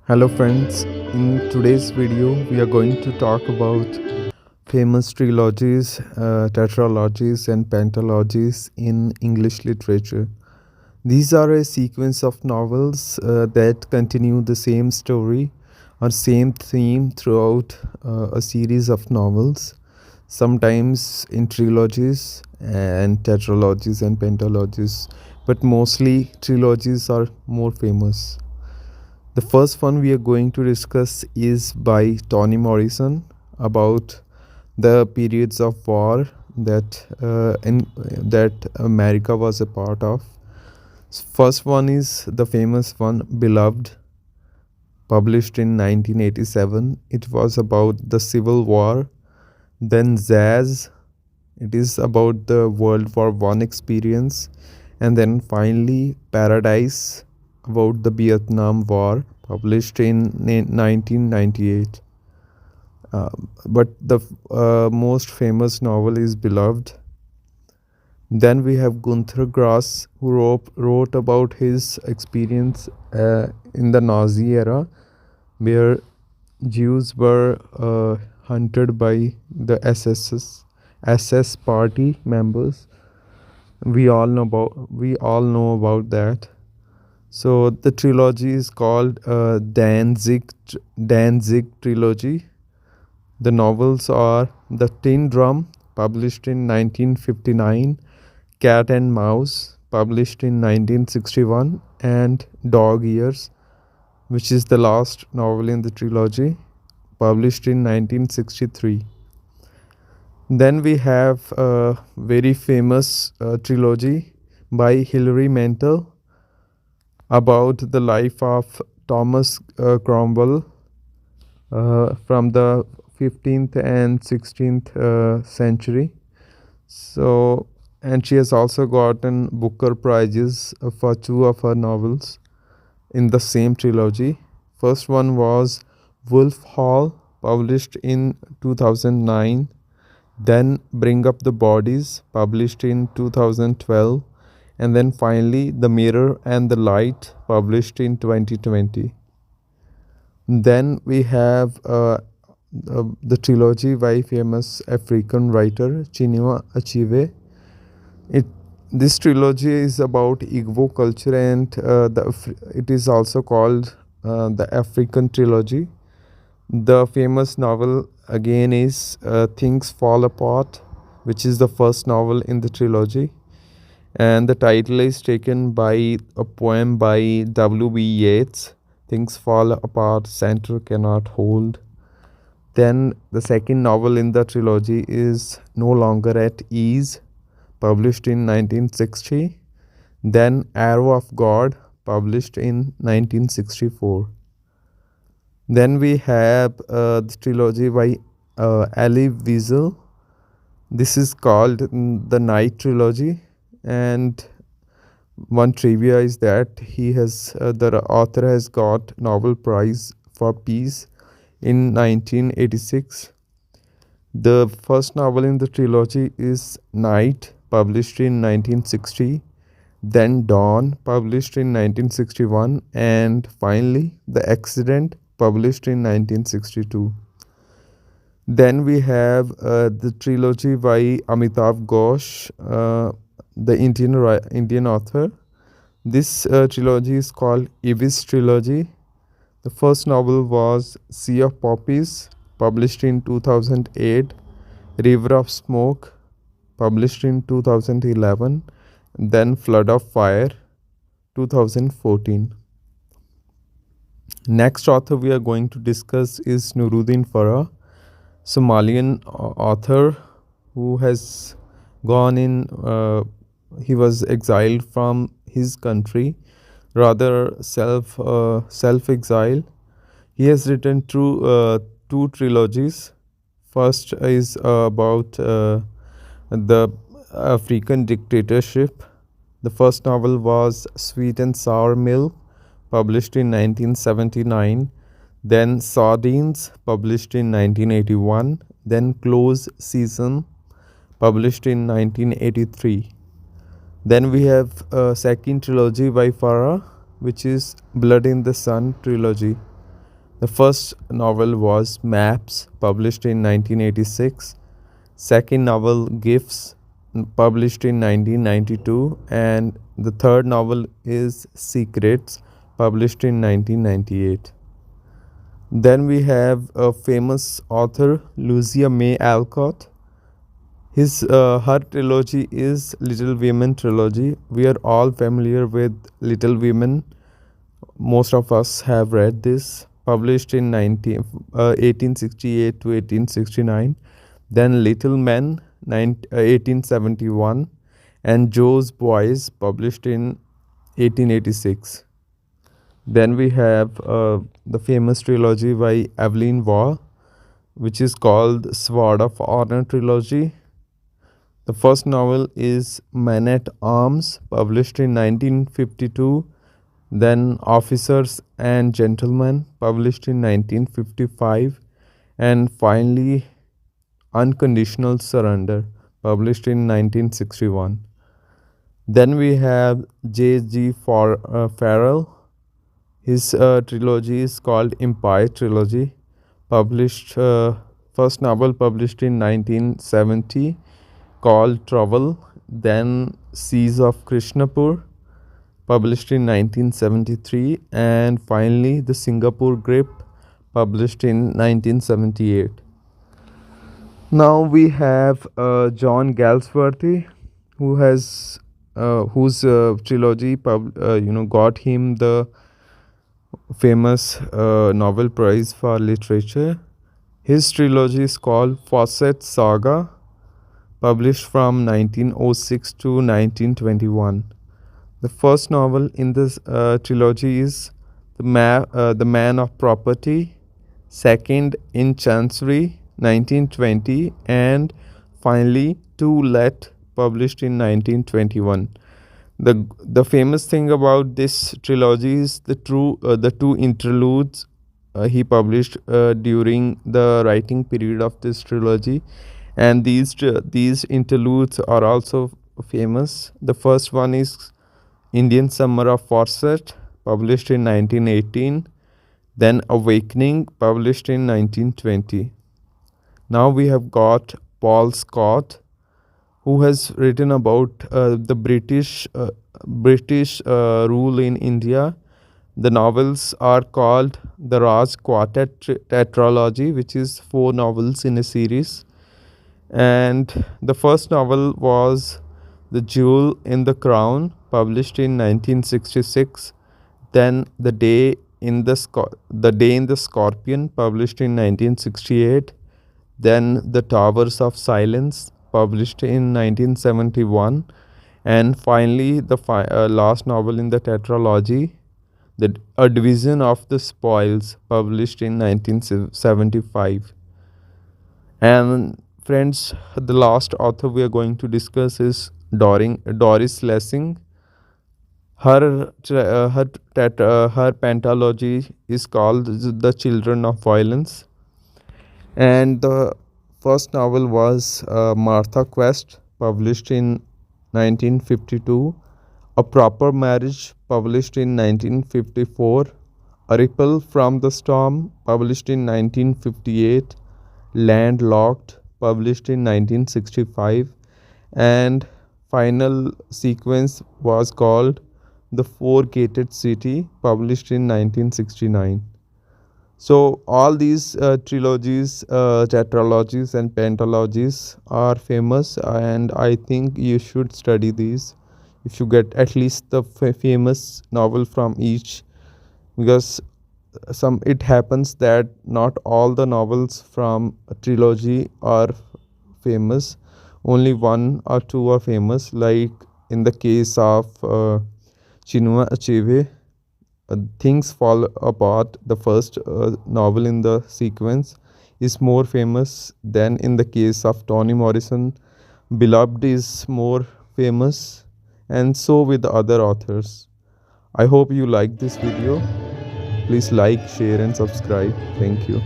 Hello friends, in today's video we are going to talk about famous trilogies, tetralogies and pentalogies in English literature. These are a sequence of novels that continue the same story or same theme throughout a series of novels, sometimes in trilogies and tetralogies and pentalogies, but mostly trilogies are more famous. The first one we are going to discuss is by Toni Morrison about the periods of war that America was a part of. First one is the famous one, Beloved, published in 1987. It was about the Civil War. Then Zaz, it is about the World War One experience. And then finally Paradise, about the Vietnam War, published in 1998. But the most famous novel is Beloved. Then we have Gunther Grass, who wrote about his experience in the Nazi era, where Jews were hunted by the SS party members. We all know about that. So the trilogy is called Danzig trilogy. The novels are The Tin Drum, published in 1959, Cat and Mouse, published in 1961, and Dog Years, which is the last novel in the trilogy, published in 1963. Then we have a very famous trilogy by Hilary Mantel about the life of Thomas Cromwell from the 15th and 16th century. So, and she has also gotten Booker Prizes for two of her novels in the same trilogy. First one was Wolf Hall, published in 2009. Then Bring Up the Bodies, published in 2012. And then finally The Mirror and the Light, published in 2020. Then we have the trilogy by famous African writer Chinua Achebe. This trilogy is about Igbo culture, and it is also called the African trilogy. The famous novel again is Things Fall Apart, which is the first novel in the trilogy, and the title is taken by a poem by W.B. Yeats, Things Fall Apart, Center Cannot Hold. Then the second novel in the trilogy is No Longer at Ease, published in 1960. Then Arrow of God, published in 1964. Then we have the trilogy by Elie Wiesel. This is called the Night Trilogy, and one trivia is that the author has got Nobel Prize for Peace in 1986. The first novel in the trilogy is Night, published in 1960, then Dawn, published in 1961, and finally The Accident, published in 1962. Then we have the trilogy by Amitav Ghosh, the Indian author. This trilogy is called Ibis Trilogy. The first novel was Sea of Poppies, published in 2008, River of Smoke, published in 2011, then Flood of Fire, 2014. Next author we are going to discuss is Nuruddin Farah, Somalian author who has gone in, he was exiled from his country, rather self exile. He has written two trilogies. First is about the African dictatorship. The first novel was Sweet and Sour Milk, published in 1979. Then Sardines, published in 1981. Then Close Season, published in 1983. Then we have a second trilogy by Farah, which is Blood in the Sun trilogy. The first novel was Maps, published in 1986. Second novel, Gifts, published in 1992. And the third novel is Secrets, published in 1998. Then we have a famous author, Lucia May Alcott. Her trilogy is Little Women trilogy. We are all familiar with Little Women. Most of us have read this. Published in 1868 to 1869. Then Little Men, 1871. And Joe's Boys, published in 1886. Then we have the famous trilogy by Evelyn Waugh, which is called Sword of Honor trilogy. The first novel is Men at Arms, published in 1952. Then Officers and Gentlemen, published in 1955. And finally, Unconditional Surrender, published in 1961. Then we have J.G. Farrell. His trilogy is called Empire Trilogy, published first novel published in 1970 called Trouble, then Seas of Krishnapur, published in 1973, and finally The Singapore Grip, published in 1978. Now we have John Galsworthy, whose trilogy got him the famous Nobel Prize for Literature. His trilogy is called Fawcett Saga, published from 1906 to 1921. The first novel in this trilogy is The Man of Property, second In Chancery, 1920, and finally To Let, published in 1921. The famous thing about this trilogy is the two interludes he published during the writing period of this trilogy, and these interludes are also famous. The first one is Indian Summer of Fawcett, published in 1918, then Awakening, published in 1920. Now we have got Paul Scott, who has written about the British rule in India. The novels are called the Raj Quartet Tetralogy, which is 4 novels in a series. And the first novel was The Jewel in the Crown, published in 1966. Then The Day in the Scorpion, published in 1968. Then The Towers of Silence, published in 1971. And finally, the last novel in the tetralogy, A Division of the Spoils, published in 1975. And friends, the last author we are going to discuss is Doris Lessing. Her pentalogy is called The Children of Violence. And the first novel was Martha Quest, published in 1952. A Proper Marriage, published in 1954. A Ripple from the Storm, published in 1958. Landlocked, published in 1965. And final sequence was called The Four Gated City, published in 1969. So all these trilogies, tetralogies, and pentalogies are famous, and I think you should study these if you get at least the famous novel from each, because it happens that not all the novels from a trilogy are famous. Only one or two are famous, like in the case of Chinua Achebe. Things Fall Apart, the first novel in the sequence, is more famous than in the case of Toni Morrison. Beloved is more famous, and so with the other authors. I hope you like this video. Please like, share, and subscribe. Thank you.